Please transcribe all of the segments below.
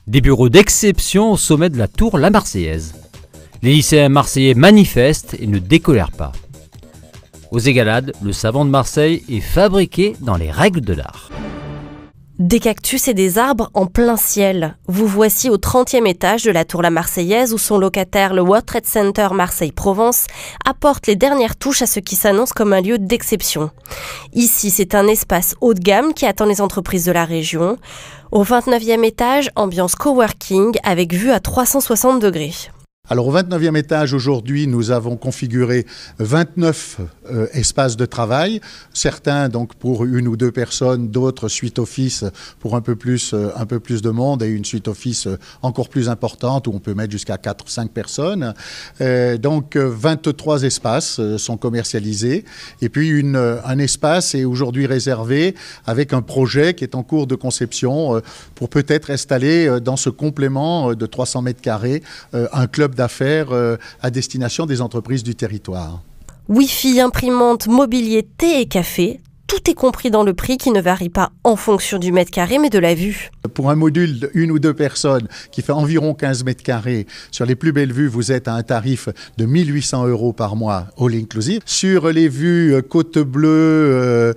Des bureaux d'exception au sommet de la tour La Marseillaise. Les lycéens marseillais manifestent et ne décolèrent pas. Aux Égalades, le savon de Marseille est fabriqué dans les règles de l'art. Des cactus et des arbres en plein ciel. Vous voici au 30e étage de la tour La Marseillaise où son locataire, le World Trade Center Marseille-Provence, apporte les dernières touches à ce qui s'annonce comme un lieu d'exception. Ici, c'est un espace haut de gamme qui attend les entreprises de la région. Au 29e étage, ambiance coworking avec vue à 360 degrés. Alors au 29e étage aujourd'hui, nous avons configuré 29 espaces de travail, certains donc pour une ou deux personnes, d'autres suite office pour un peu plus de monde et une suite office encore plus importante où on peut mettre jusqu'à 4-5 personnes. Donc 23 espaces sont commercialisés et puis un espace est aujourd'hui réservé avec un projet qui est en cours de conception pour peut-être installer dans ce complément de 300 mètres carrés un club d'affaires à destination des entreprises du territoire. Wi-Fi, imprimante, mobilier, thé et café, tout est compris dans le prix qui ne varie pas en fonction du mètre carré mais de la vue. Pour un module de 1 ou 2 personnes qui fait environ 15 mètres carrés, sur les plus belles vues, vous êtes à un tarif de 1 800 € par mois, all inclusive. Sur les vues Côte Bleue,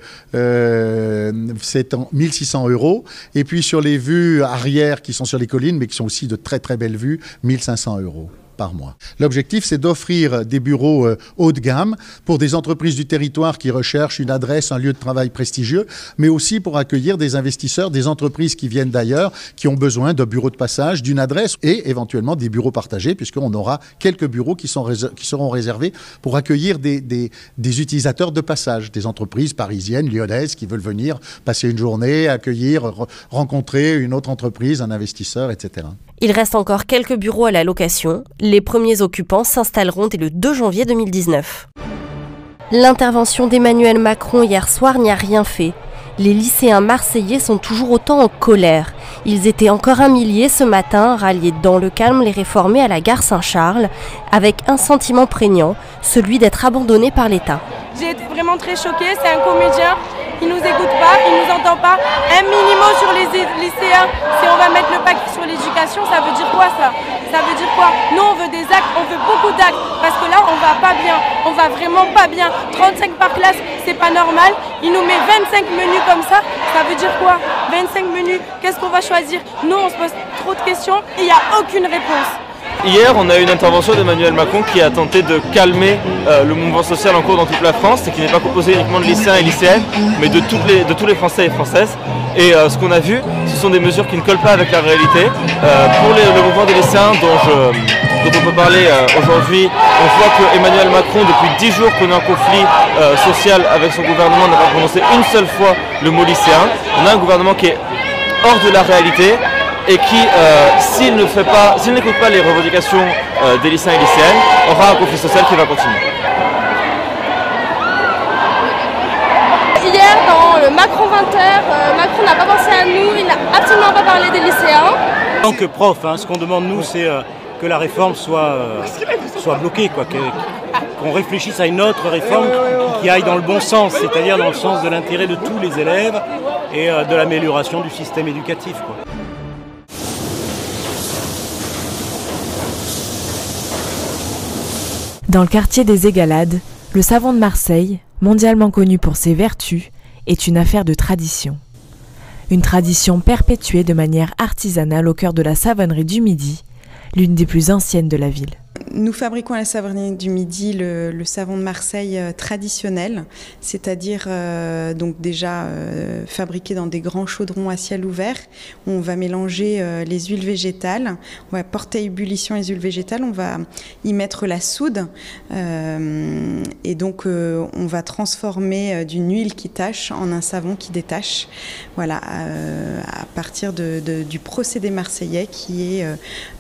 c'est 1 600 €. Et puis sur les vues arrière qui sont sur les collines, mais qui sont aussi de très très belles vues, 1 500 €. Par mois. L'objectif, c'est d'offrir des bureaux haut de gamme pour des entreprises du territoire qui recherchent une adresse, un lieu de travail prestigieux, mais aussi pour accueillir des investisseurs, des entreprises qui viennent d'ailleurs, qui ont besoin d'un bureau de passage, d'une adresse et éventuellement des bureaux partagés, puisqu'on aura quelques bureaux qui seront réservés pour accueillir des utilisateurs de passage, des entreprises parisiennes, lyonnaises qui veulent venir passer une journée, accueillir, rencontrer une autre entreprise, un investisseur, etc. Il reste encore quelques bureaux à la location. Les premiers occupants s'installeront dès le 2 janvier 2019. L'intervention d'Emmanuel Macron hier soir n'y a rien fait. Les lycéens marseillais sont toujours autant en colère. Ils étaient encore un millier ce matin, ralliés dans le calme les réformés à la gare Saint-Charles, avec un sentiment prégnant, celui d'être abandonnés par l'État. J'ai été vraiment très choquée, c'est un comédien, il ne nous écoute pas, il ne nous entend pas. Un minimum sur les lycéens, si on va mettre le paquet sur l'éducation, ça veut dire quoi ça? Ça veut dire quoi? Nous on veut des actes, on veut beaucoup d'actes, parce que là on va pas bien, on va vraiment pas bien. 35 par classe, c'est pas normal. Il nous met 25 menus comme ça veut dire quoi? 25 menus, qu'est-ce qu'on va choisir? Nous on se pose trop de questions et il n'y a aucune réponse. Hier, on a eu une intervention d'Emmanuel Macron qui a tenté de calmer le mouvement social en cours dans toute la France et qui n'est pas composé uniquement de lycéens et lycéennes, mais de tous les Français et Françaises. Et ce qu'on a vu, ce sont des mesures qui ne collent pas avec la réalité. Pour le mouvement des lycéens dont on peut parler aujourd'hui, on voit que Emmanuel Macron, depuis 10 jours qu'on est en conflit social avec son gouvernement, n'a pas prononcé une seule fois le mot lycéen. On a un gouvernement qui est hors de la réalité et qui, s'il n'écoute pas les revendications des lycéens et lycéennes, aura un conflit social qui va continuer. Hier, dans le Macron 20h, Macron n'a pas pensé à nous, il n'a absolument pas parlé des lycéens. En tant que prof, ce qu'on demande nous, c'est que la réforme soit bloquée, qu'on réfléchisse à une autre réforme qui aille dans le bon sens, c'est-à-dire dans le sens de l'intérêt de tous les élèves et de l'amélioration du système éducatif. Dans le quartier des Égalades, le savon de Marseille, mondialement connu pour ses vertus, est une affaire de tradition. Une tradition perpétuée de manière artisanale au cœur de la savonnerie du Midi, l'une des plus anciennes de la ville. Nous fabriquons à la savonnerie du Midi le savon de Marseille traditionnel, c'est-à-dire donc déjà fabriqué dans des grands chaudrons à ciel ouvert. On va mélanger les huiles végétales, on va porter à ébullition les huiles végétales, on va y mettre la soude et donc on va transformer d'une huile qui tache en un savon qui détache. Voilà, à partir du procédé marseillais qui est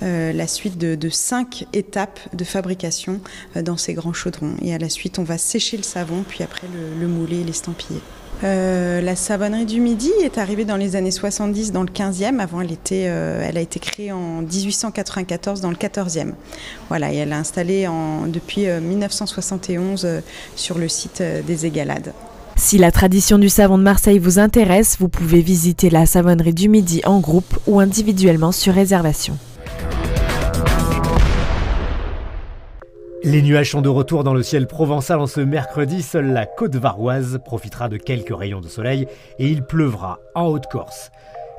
la suite de 5 étapes de fabrication dans ces grands chaudrons. Et à la suite, on va sécher le savon, puis après le mouler et l'estampiller. La savonnerie du Midi est arrivée dans les années 70 dans le 15e. Avant, elle a été créée en 1894 dans le 14e. Voilà, et elle est installée depuis 1971 sur le site des Égalades. Si la tradition du savon de Marseille vous intéresse, vous pouvez visiter la savonnerie du Midi en groupe ou individuellement sur réservation. Les nuages sont de retour dans le ciel provençal en ce mercredi. Seule la côte varoise profitera de quelques rayons de soleil et il pleuvra en Haute-Corse.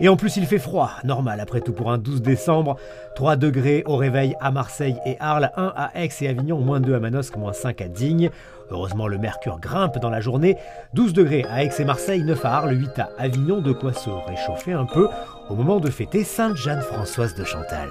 Et en plus il fait froid, normal après tout pour un 12 décembre. 3 degrés au réveil à Marseille et Arles, 1 à Aix et Avignon, -2 à Manosque, -5 à Digne. Heureusement le mercure grimpe dans la journée. 12 degrés à Aix et Marseille, 9 à Arles, 8 à Avignon, de quoi se réchauffer un peu au moment de fêter Sainte Jeanne Françoise de Chantal.